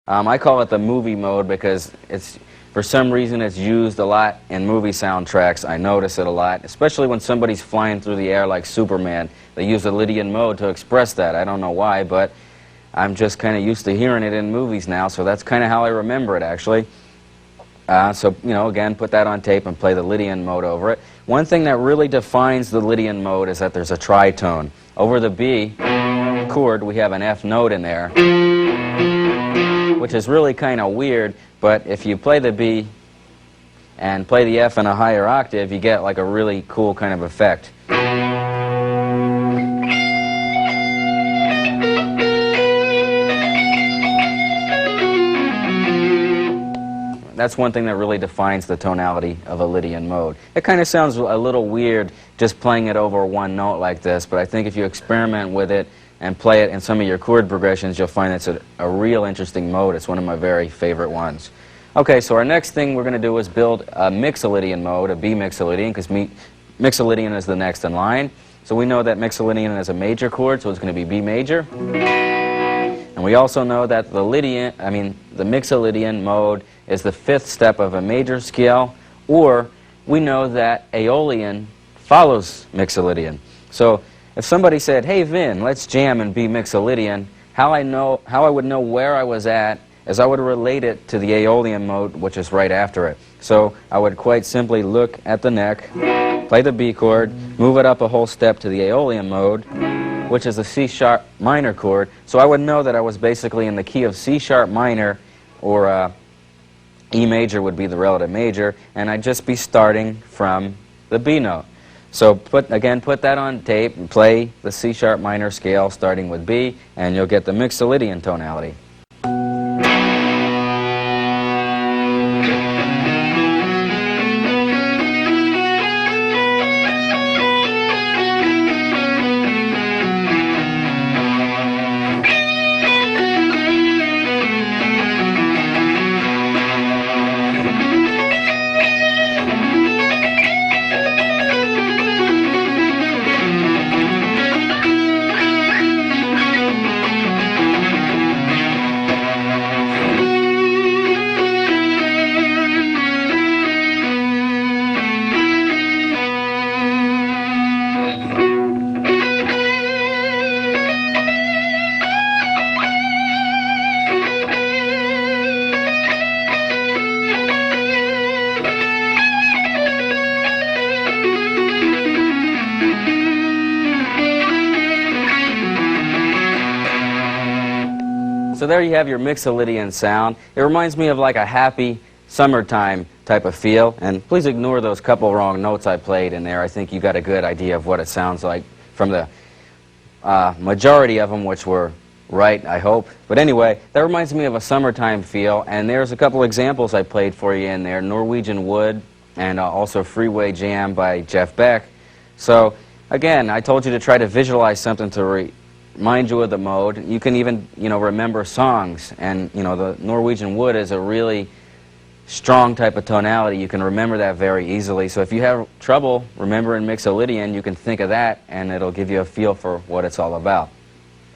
I call it the movie mode because for some reason it's used a lot in movie soundtracks. I notice it a lot, especially when somebody's flying through the air like Superman. They use the Lydian mode to express that. I don't know why, but I'm just kind of used to hearing it in movies now, so that's kind of how I remember it, actually. Again, put that on tape and play the Lydian mode over it. One thing that really defines the Lydian mode is that there's a tritone. Over the B chord, we have an F note in there, which is really kind of weird, but if you play the B and play the F in a higher octave, you get like a really cool kind of effect. That's one thing that really defines the tonality of a Lydian mode. It kind of sounds a little weird just playing it over one note like this, but I think if you experiment with it and play it in some of your chord progressions, you'll find it's a real interesting mode. It's one of my very favorite ones. Okay, so our next thing we're going to do is build a Mixolydian mode, a B Mixolydian, because Mixolydian is the next in line. So we know that Mixolydian is a major chord, so it's going to be B major. And we also know that the Mixolydian mode is the fifth step of a major scale, or we know that Aeolian follows Mixolydian. So if somebody said, "Hey Vin, let's jam and be Mixolydian," how I would know where I was at is I would relate it to the Aeolian mode, which is right after it. So I would quite simply look at the neck, play the B chord, move it up a whole step to the Aeolian mode, which is a C-sharp minor chord. So I would know that I was basically in the key of C-sharp minor, or E major would be the relative major, and I'd just be starting from the B note. So put that on tape and play the C-sharp minor scale starting with B, and you'll get the Mixolydian tonality. So there you have your Mixolydian sound. It reminds me of like a happy summertime type of feel. And please ignore those couple wrong notes I played in there. I think you got a good idea of what it sounds like from the majority of them, which were right, I hope. But anyway, that reminds me of a summertime feel. And there's a couple examples I played for you in there. Norwegian Wood and also Freeway Jam by Jeff Beck. So again, I told you to try to visualize something to remind you of the mode. You can even, remember songs, and, the Norwegian Wood is a really strong type of tonality. You can remember that very easily. So if you have trouble remembering Mixolydian, you can think of that, and it'll give you a feel for what it's all about.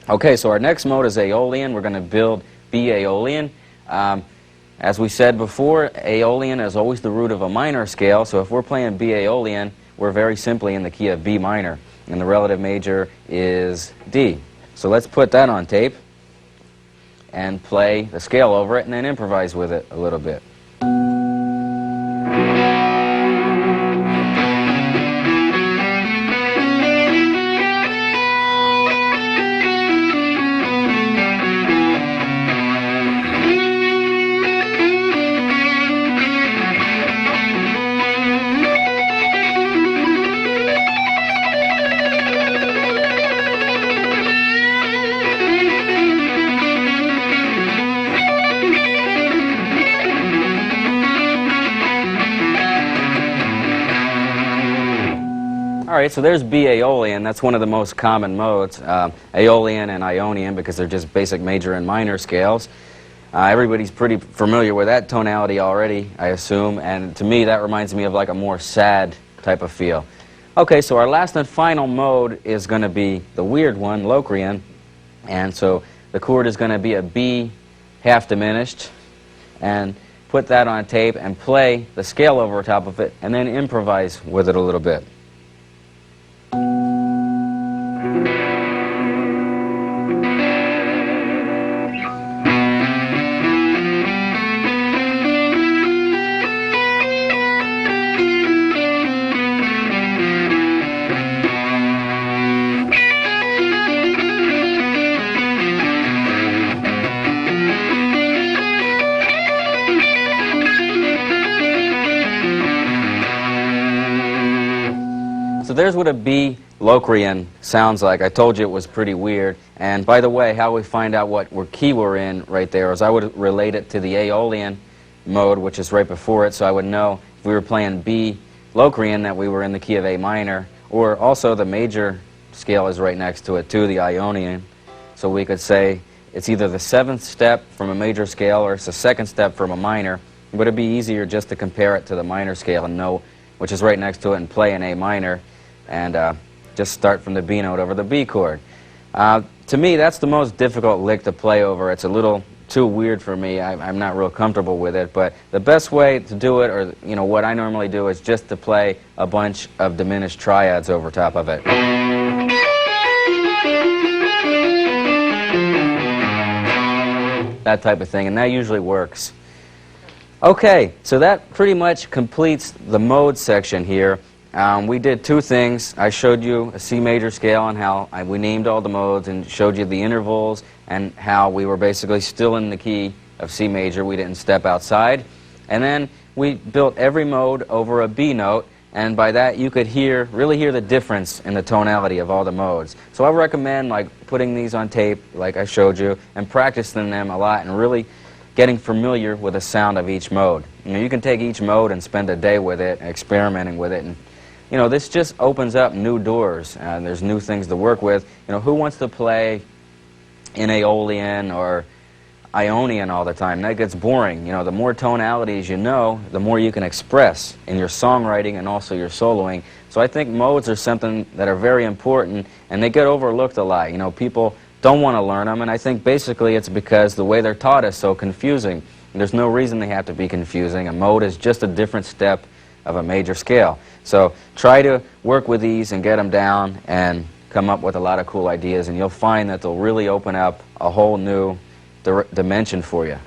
Okay, so our next mode is Aeolian. We're going to build B Aeolian. As we said before, Aeolian is always the root of a minor scale, so if we're playing B Aeolian, we're very simply in the key of B minor, and the relative major is D. So let's put that on tape and play the scale over it and then improvise with it a little bit. Alright, so there's B Aeolian. That's one of the most common modes, Aeolian and Ionian, because they're just basic major and minor scales. Everybody's pretty familiar with that tonality already, I assume, and to me that reminds me of like a more sad type of feel. Okay, so our last and final mode is going to be the weird one, Locrian, and so the chord is going to be a B half diminished, and put that on tape and play the scale over top of it, and then improvise with it a little bit. So there's what a B Locrian sounds like. I told you it was pretty weird. And by the way, how we find out what key we're in right there is I would relate it to the Aeolian mode, which is right before it, so I would know if we were playing B Locrian that we were in the key of A minor, or also the major scale is right next to it too, the Ionian. So we could say it's either the 7th step from a major scale or it's the 2nd step from a minor, but it'd be easier just to compare it to the minor scale and know which is right next to it and play in A minor, and just start from the B note over the B chord. To me, that's the most difficult lick to play over. It's a little too weird for me. I'm not real comfortable with it, but the best way to do it, or what I normally do, is just to play a bunch of diminished triads over top of it. That type of thing, and that usually works. Okay, so that pretty much completes the mode section here. We did two things. I showed you a C major scale and how we named all the modes and showed you the intervals and how we were basically still in the key of C major. We didn't step outside. And then we built every mode over a B note, and by that you could really hear the difference in the tonality of all the modes. So I recommend putting these on tape like I showed you and practicing them a lot and really getting familiar with the sound of each mode. You can take each mode and spend a day with it, experimenting with it, and this just opens up new doors, and there's new things to work with. Who wants to play in Aeolian or Ionian all the time? That gets boring. The more tonalities you know, the more you can express in your songwriting and also your soloing. So I think modes are something that are very important, and they get overlooked a lot. People don't want to learn them, and I think basically it's because the way they're taught is so confusing. And there's no reason they have to be confusing. A mode is just a different step of a major scale. So try to work with these and get them down and come up with a lot of cool ideas, and you'll find that they'll really open up a whole new dimension for you.